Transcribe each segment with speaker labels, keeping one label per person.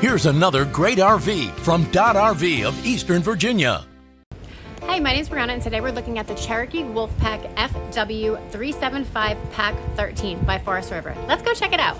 Speaker 1: Here's another great RV from Dodd RV of Eastern Virginia.
Speaker 2: Hey, my name is Brianna, and today we're looking at the Cherokee Wolf Pack FW-375PACK13 by Forest River. Let's go check it out.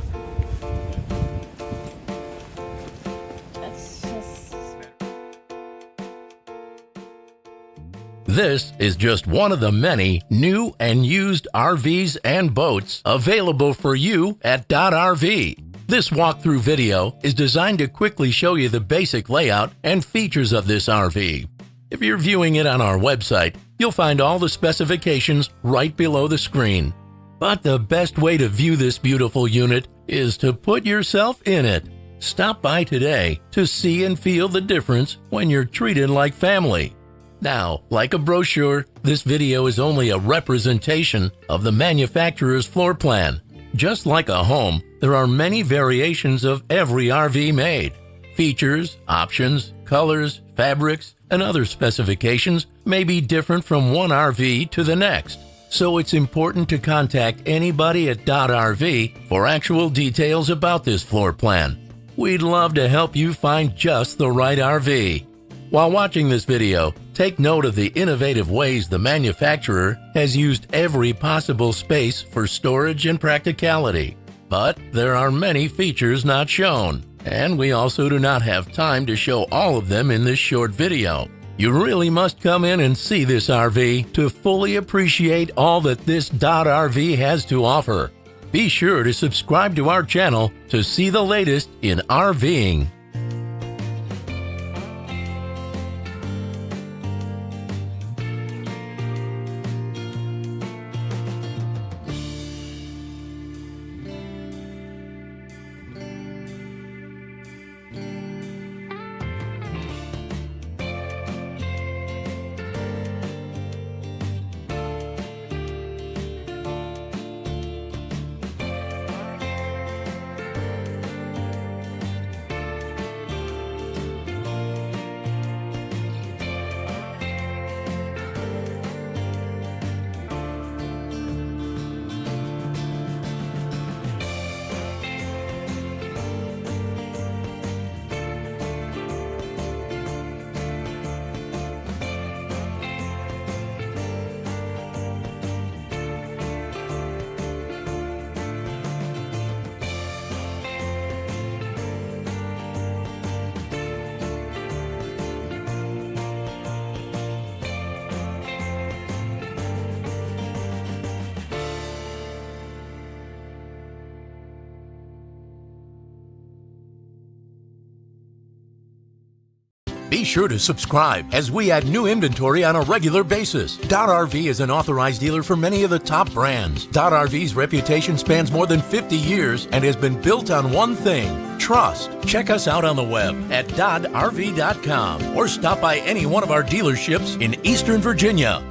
Speaker 1: This is just one of the many new and used RVs and boats available for you at Dodd RV. This walkthrough video is designed to quickly show you the basic layout and features of this RV. If you're viewing it on our website, you'll find all the specifications right below the screen. But the best way to view this beautiful unit is to put yourself in it. Stop by today to see and feel the difference when you're treated like family. Now, like a brochure, this video is only a representation of the manufacturer's floor plan. Just like a home, there are many variations of every RV made. Features, options, colors, fabrics, and other specifications may be different from one RV to the next. So it's important to contact anybody at Dodd RV for actual details about this floor plan. We'd love to help you find just the right RV. While watching this video, take note of the innovative ways the manufacturer has used every possible space for storage and practicality. But there are many features not shown, and we also do not have time to show all of them in this short video. You really must come in and see this RV to fully appreciate all that this Dodd RV has to offer. Be sure to subscribe to our channel to see the latest in RVing. Be sure to subscribe as we add new inventory on a regular basis. Dodd RV is an authorized dealer for many of the top brands. Dodd RV's reputation spans more than 50 years and has been built on one thing: trust. Check us out on the web at doddrv.com or stop by any one of our dealerships in Eastern Virginia.